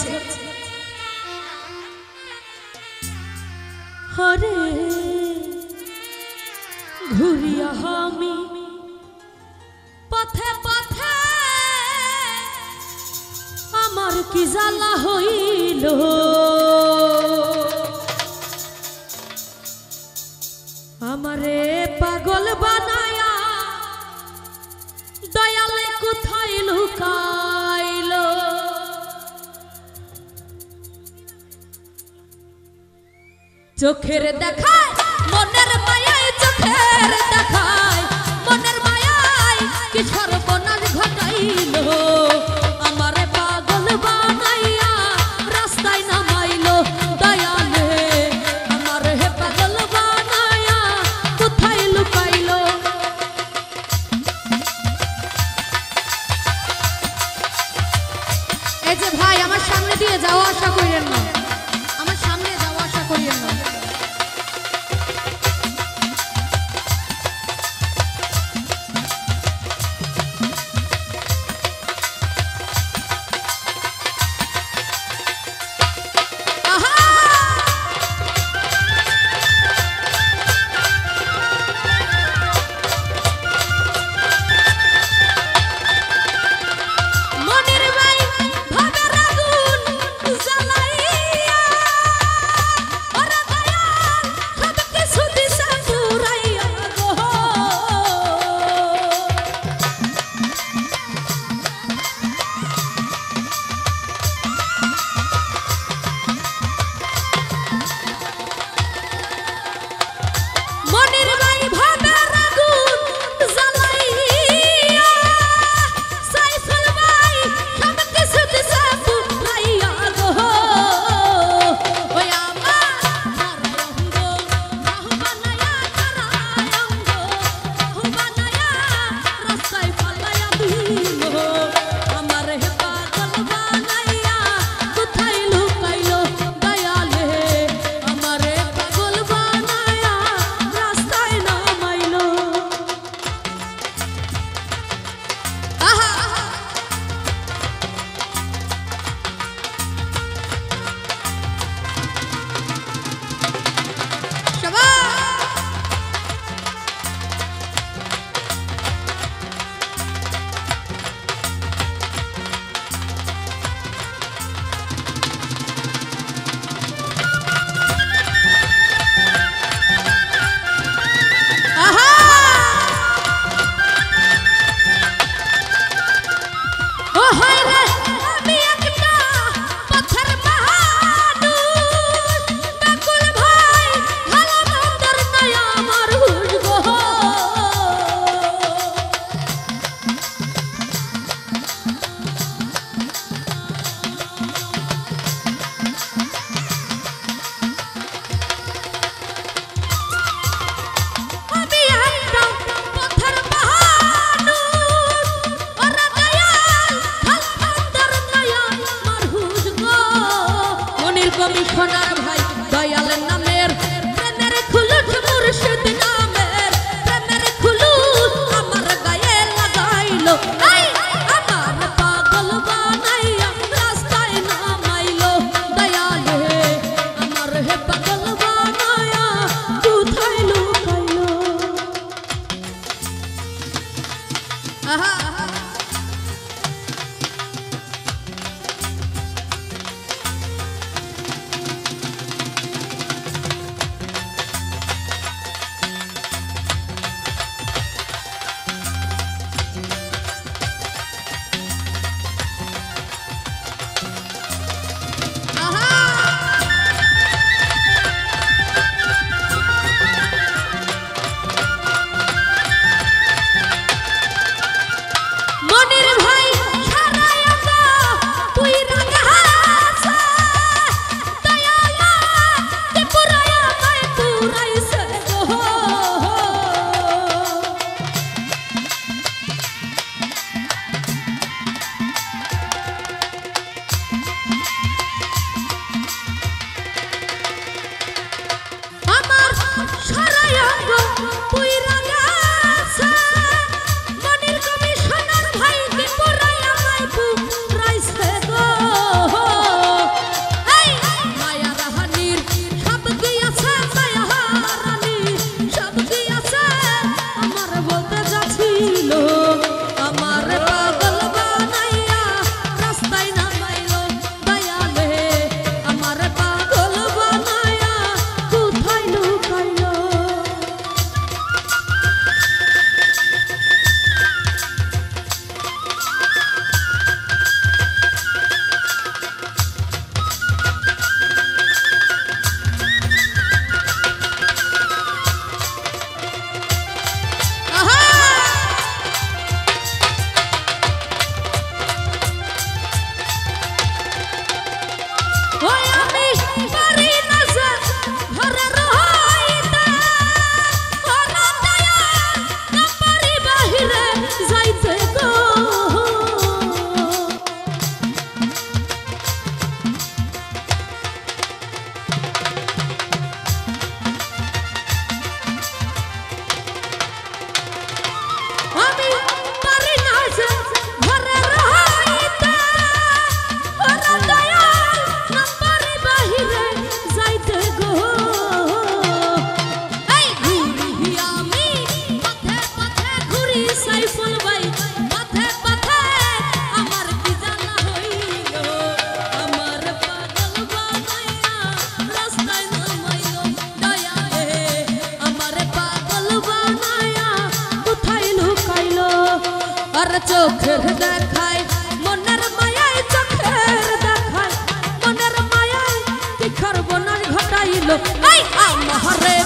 হচ্ছে হরে ঘুরিয়া আমি পথে পথে আমার কি জ্বালা হইল আমারে পাগল বানায়া দয়ালে কোথায় লুকাইল চোখের দেখায় মনের মায়ায় চোখের দেখায় মনের মায়ায় কি সর্বনাশ ঘটাইল আমারে পাগল বানাইয়া রাস্তায় নামাইলো দয়ালে আমারে পাগল বানাইয়া কোথায় লুকাইলো এই যে ভাই আমার সামনে দিয়ে যাওয়া আশা করেন না আমার সামনে যাওয়া আশা করেন না কমিশনার ভাই দয়াল নামের প্রেমের খুলুট মুর্শিদ নামের প্রেমের খুলুট আমার গায়ে লাগাইলো আমার পাগল বানাইয়া রাস্তায় নামাইলো দয়ালে আমার হে পাগল বানাইয়া কোথায় লুকাইলো আহা চোখের দেখায় মনের মায়ায় চোখের দেখায় মনের মায়ায় কি খরবনাশ ঘটাইল এই আমারে